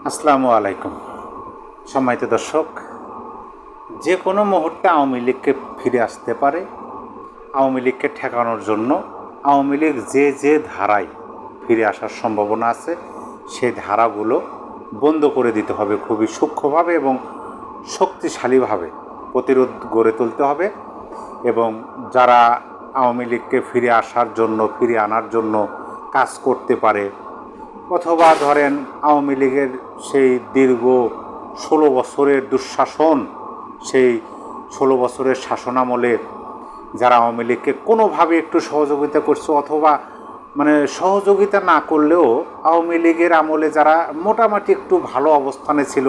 আসসালামু আলাইকুম। সম্মানিত দর্শক, যে কোনো মুহূর্তে আওয়ামী লীগকে ফিরে আসতে পারে। আওয়ামী লীগকে ঠেকানোর জন্য আওয়ামী লীগ যে ধারায় ফিরে আসার সম্ভাবনা আছে সেই ধারাগুলো বন্ধ করে দিতে হবে খুবই সূক্ষ্মভাবে এবং শক্তিশালীভাবে প্রতিরোধ গড়ে তুলতে হবে। এবং যারা আওয়ামী লীগকে ফিরে আনার জন্য কাজ করতে পারে, অথবা ধরেন আওয়ামী লীগের সেই দীর্ঘ 16 বছরের দুঃশাসন, সেই 16 বছরের শাসনামলে যারা আওয়ামী লীগকে কোনোভাবে একটু সহযোগিতা করছে, অথবা সহযোগিতা না করলেও আওয়ামী লীগের আমলে যারা মোটামুটি একটু ভালো অবস্থানে ছিল,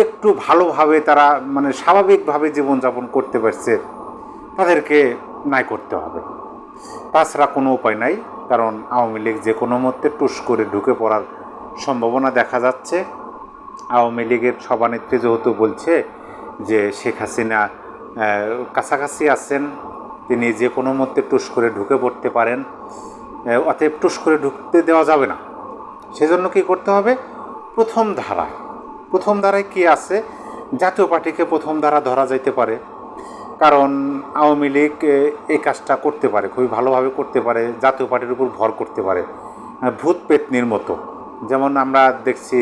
একটু ভালোভাবে তারা স্বাভাবিকভাবে জীবনযাপন করতে পারছে, তাদেরকে নাই করতে হবে। তাছাড়া কোনো উপায় নাই, কারণ আওয়ামী লীগ যে কোনো মধ্যে টুস করে ঢুকে পড়ার সম্ভাবনা দেখা যাচ্ছে। আওয়ামী লীগের সভানেত্রী যেহেতু বলছে যে শেখ হাসিনা কাছাকাছি আছেন, তিনি যে কোনো মধ্যে টুস করে ঢুকে পড়তে পারেন, অতএব টুস করে ঢুকতে দেওয়া যাবে না। সেজন্য কি করতে হবে? প্রথম ধারায় কি আছে? জাতীয় পার্টিকে প্রথম ধারা ধরা যাইতে পারে, কারণ আওয়ামী লীগ এই কাজটা করতে পারে, খুবই ভালোভাবে করতে পারে, জাতীয় পার্টির উপর ভর করতে পারে ভূত পেতনির মতো। যেমন আমরা দেখছি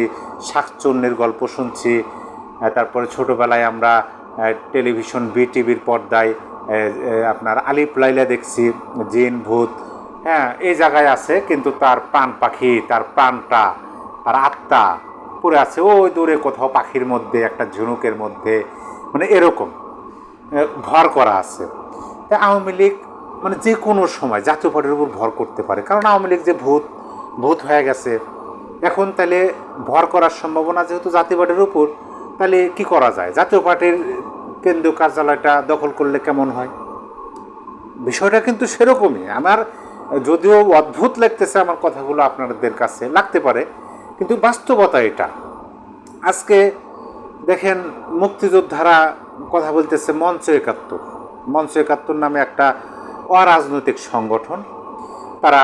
শাকচুন্নির গল্প শুনছি, তারপরে ছোটোবেলায় আমরা টেলিভিশন বিটিভির পর্দায় আপনার আলিফ লাইলা দেখছি, জিন ভূত, হ্যাঁ, এই জায়গায় আছে, কিন্তু তার প্রাণ পাখি, তার প্রাণটা, তার আত্মা পড়ে আছে ওই দূরে কোথাও পাখির মধ্যে, একটা ঝিনুকের মধ্যে, এরকম ভর করা আছে। তাই আওয়ামী লীগ যে কোনো সময় জাতীয় পার্টির উপর ভর করতে পারে, কারণ আওয়ামী লীগ যে ভূত হয়ে গেছে এখন। তাহলে ভর করার সম্ভাবনা যেহেতু জাতীয় পার্টির উপর, তাহলে কি করা যায়? জাতীয় পার্টির কেন্দ্রীয় কার্যালয়টা দখল করলে কেমন হয়? বিষয়টা কিন্তু সেরকমই। আমার যদিও অদ্ভুত লাগতেছে আমার কথাগুলো, আপনাদের কাছে লাগতে পারে, কিন্তু বাস্তবতা এটা। আজকে দেখেন মুক্তিযোদ্ধারা কথা বলতেছে মঞ্চ একাত্তর নামে একটা অরাজনৈতিক সংগঠন। তারা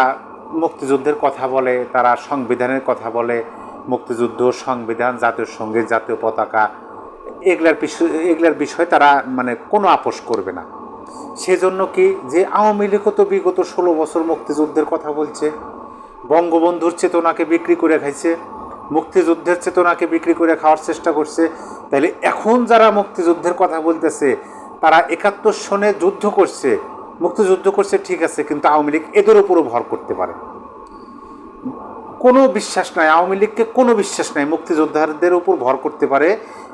মুক্তিযুদ্ধের কথা বলে, তারা সংবিধানের কথা বলে, মুক্তিযুদ্ধ, সংবিধান, জাতীয় সঙ্গীত, জাতীয় পতাকা, এগুলার বিষয়ে তারা কোনো আপোষ করবে না। সেজন্য কি যে আওয়ামী লীগও তো বিগত 16 বছর মুক্তিযুদ্ধের কথা বলছে, বঙ্গবন্ধুর চেতনাকে বিক্রি করে খাইছে, মুক্তিযুদ্ধের চেতনাকে বিক্রি করে খাওয়ার চেষ্টা করছে। তাইলে এখন যারা মুক্তিযুদ্ধের কথা বলতেছে, তারা 71 সনে যুদ্ধ করছে, মুক্তিযুদ্ধ করছে, ঠিক আছে, কিন্তু আওয়ামী লীগ এদের উপরও ভর করতে পারে। কোনো বিশ্বাস নাই আওয়ামী লীগকে, কোনো বিশ্বাস নাই মুক্তিযোদ্ধাদের উপর ভর করতে পারে,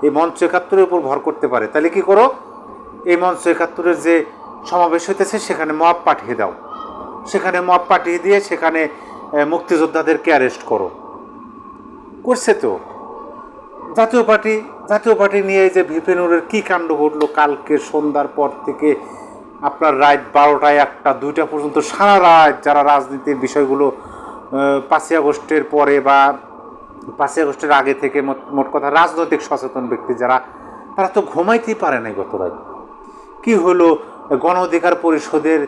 এই মঞ্চ 71-এর উপর ভর করতে পারে। তাহলে কি করো? এই মঞ্চ 71-এর যে সমাবেশ হইতেছে সেখানে মব পাঠিয়ে দাও, সেখানে মব পাঠিয়ে দিয়ে সেখানে মুক্তিযোদ্ধাদেরকে অ্যারেস্ট করো। করছে তো জাতীয় পার্টি নিয়ে যে ভিপেনুরের কী কাণ্ড ঘটলো কালকে সন্ধ্যার পর থেকে আপনার রাত 12টা 1টা 2টা পর্যন্ত সারা রাত যারা রাজনীতির বিষয়গুলো 5ই আগস্টের পরে বা 5ই আগস্টের আগে থেকে মোট কথা রাজনৈতিক সচেতন ব্যক্তি যারা, তারা তো ঘুমাইতেই পারে নাই গত রাত। কী হলো? গণ অধিকার পরিষদের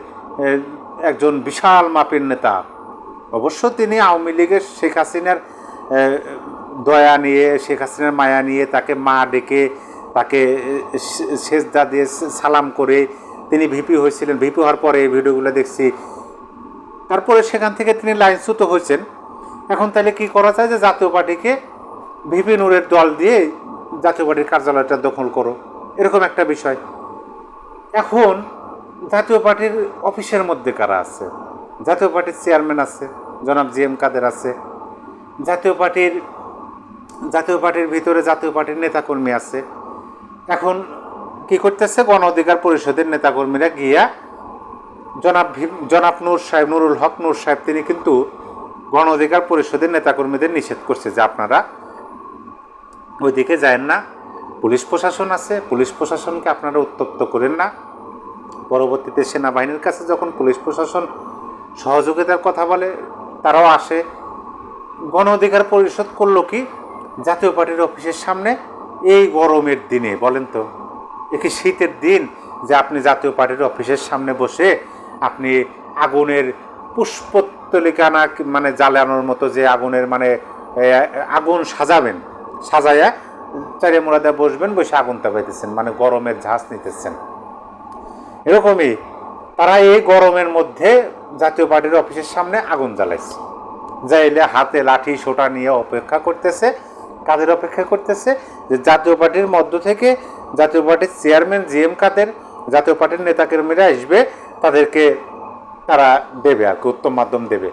একজন বিশাল মাপের নেতা, অবশ্য তিনি আওয়ামী লীগের শেখ হাসিনার দয়া নিয়ে, শেখ হাসিনার মায়া নিয়ে তাকে মা ডেকে, তাকে সেজদা দিয়ে সালাম করে তিনি ভিপি হয়েছিলেন। ভিপি হওয়ার পরে এই ভিডিওগুলো দেখছি, তারপরে সেখান থেকে তিনি লাইনচ্যুত হয়েছেন। এখন তাহলে কি করা যায়? যে জাতীয় পার্টিকে ভিপি নূরের দল দিয়ে জাতীয় পার্টির কার্যালয়টা দখল করো, এরকম একটা বিষয়। এখন জাতীয় পার্টির অফিসের মধ্যে কারা আছে? জাতীয় পার্টির চেয়ারম্যান আছে, জনাব জিএম কাদের আছে। জাতীয় পার্টির ভিতরে জাতীয় পার্টির নেতাকর্মী আছে। এখন কি করতেছে? গণ অধিকার পরিষদের নেতাকর্মীরা গিয়া জনাব নুরুল হক নূর সাহেব, তিনি কিন্তু গণ অধিকার পরিষদের নেতাকর্মীদের নিষেধ করছে যে আপনারা ওইদিকে যায়েন না, পুলিশ প্রশাসন আছে, পুলিশ প্রশাসনকে আপনারা উত্তপ্ত করেন না। পরবর্তীতে সেনাবাহিনীর কাছে যখন পুলিশ প্রশাসন সহযোগিতার কথা বলে, তারাও আসে। গণ অধিকার পরিষদ করলো কি? জাতীয় পার্টির অফিসের সামনে এই গরমের দিনে, বলেন তো, একই শীতের দিন, যে আপনি জাতীয় পার্টির অফিসের সামনে বসে আপনি আগুনের পুষ্পতলিকা জ্বালানোর মতো, যে আগুনের আগুন সাজাবেন, সাজাইয়া চারিয়া মোড়া দিয়ে বসবেন, বসে আগুন তাপাইতেছেন, মানে গরমের ঝাঁজ নিতেছেন। এরকমই তারা এই গরমের মধ্যে জাতীয় পার্টির অফিসের সামনে আগুন জ্বালাইছে, যাইলে হাতে লাঠি সোটা নিয়ে অপেক্ষা করতেছে। কাদের অপেক্ষা করতেছে? যে জাতীয় পার্টির মধ্য থেকে জাতীয় পার্টির চেয়ারম্যান জিএম কাদের, জাতীয় পার্টির নেতাকর্মীরা আসবে, তাদেরকে তারা দেবে আর কি, উত্তম মাধ্যম দেবে।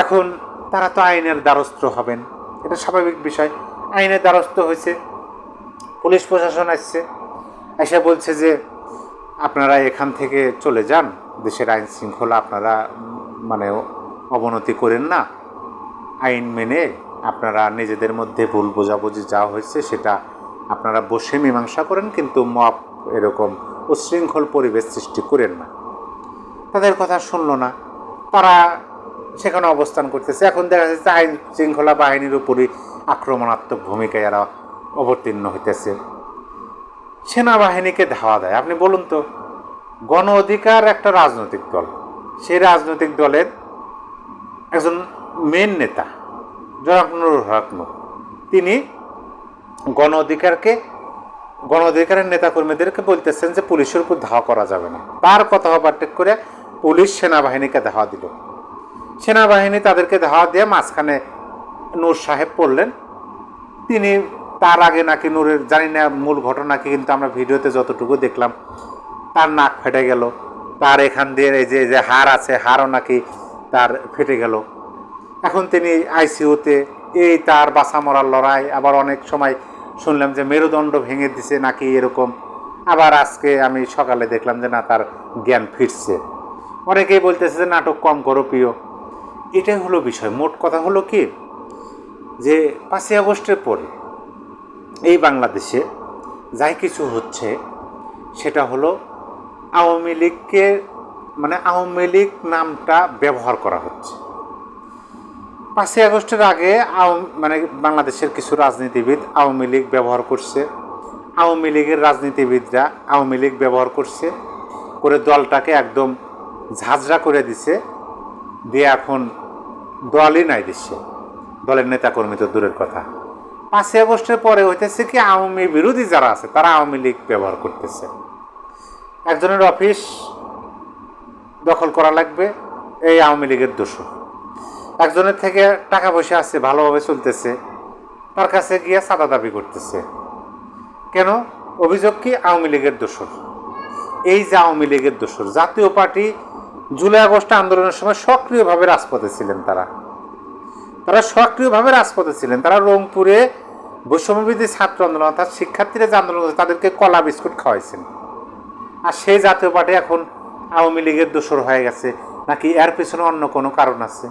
এখন তারা তো আইনের দ্বারস্থ হবেন, এটা স্বাভাবিক বিষয়। আইনের দ্বারস্থ হয়েছে, পুলিশ প্রশাসন আসছে, এসে বলছে যে আপনারা এখান থেকে চলে যান, দেশের আইন শৃঙ্খলা আপনারা মানে অবনতি করেন না, আইন মেনে আপনারা নিজেদের মধ্যে ভুল বোঝাবুঝি যা হয়েছে সেটা আপনারা বসে মীমাংসা করেন, কিন্তু মব এরকম উচ্ছৃঙ্খল পরিবেশ সৃষ্টি করেন না। তাদের কথা শুনলো না, তারা সেখানে অবস্থান করতেছে। এখন দেখা যাচ্ছে আইন শৃঙ্খলা বাহিনীর উপরই আক্রমণাত্মক ভূমিকায় এরা অবতীর্ণ হইতেছে, সেনাবাহিনীকে ধাওয়া দেয়। আপনি বলুন তো, গণ অধিকার একটা রাজনৈতিক দল, সেই রাজনৈতিক দলের একজন মেন নেতা জনাব নুরুল হক নূর, তিনি গণ অধিকারের নেতাকর্মীদেরকে বলতেছেন যে পুলিশের উপর ধাওয়া করা যাবে না। তার কথা ওভারটেক করে পুলিশ সেনাবাহিনীকে ধাওয়া দিল। সেনাবাহিনী তাদেরকে ধাওয়া দিয়ে মাঝখানে নূর সাহেব পড়লেন। তিনি তার আগে নাকি নূরের, জানি না মূল ঘটনা কি, কিন্তু আমরা ভিডিওতে যতটুকু দেখলাম তার নাক ফেটে গেল, তার এখান দিয়ে এই যে হাড় আছে, হাড়ও নাকি তার ফেটে গেল। এখন তিনি আইসিইউতে, এই তার বাঁচা মরার লড়াই। আবার অনেক সময় শুনলাম যে মেরুদণ্ড ভেঙে দিছে নাকি এরকম। আবার আজকে আমি সকালে দেখলাম যে না, তার জ্ঞান ফিরছে। অনেকেই বলতেছে যে নাটক কম করো প্রিয়। এটাই হলো বিষয়। মোট কথা হলো কি, যে 5ই আগস্টের পরে এই বাংলাদেশে যাই কিছু হচ্ছে সেটা হলো আওয়ামী লীগকে, মানে আওয়ামী লীগ নামটা ব্যবহার করা হচ্ছে। 5ই আগস্টের আগে মানে বাংলাদেশের কিছু রাজনীতিবিদ আওয়ামী লীগ ব্যবহার করছে, আওয়ামী লীগের রাজনীতিবিদরা আওয়ামী লীগ ব্যবহার করছে করে দলটাকে একদম ঝাঁঝরা করে দিছে, দিয়ে এখন দলই নাই দেশে, দলের নেতাকর্মী তো দূরের কথা। 5ই আগস্টের পরে হইতেছে কি, আওয়ামী বিরোধী যারা আছে তারা আওয়ামী লীগ ব্যবহার করতেছে। একজনের অফিস দখল করা লাগবে, এই আওয়ামী লীগের দোষ। একজনের থেকে টাকা পয়সা আছে, ভালোভাবে চলতেছে, তার কাছে গিয়ে চাঁদা দাবি করতেছে। কেন? অভিযোগ কি? আওয়ামী লীগের দোষর। এই যে আওয়ামী লীগের দোষর, জাতীয় পার্টি জুলাই আগস্ট আন্দোলনের সময় সক্রিয়ভাবে রাজপথে ছিলেন। তারা সক্রিয়ভাবে রাজপথে ছিলেন। তারা রংপুরে বৈষম্যবিরোধী ছাত্র আন্দোলন, অর্থাৎ শিক্ষার্থীরা যে আন্দোলন করছে তাদেরকে কলা বিস্কুট খাওয়াইছেন। আর সেই জাতীয় পার্টি এখন আওয়ামী লীগের দোষর হয়ে গেছে, নাকি এর পেছনে অন্য কোনো কারণ আছে?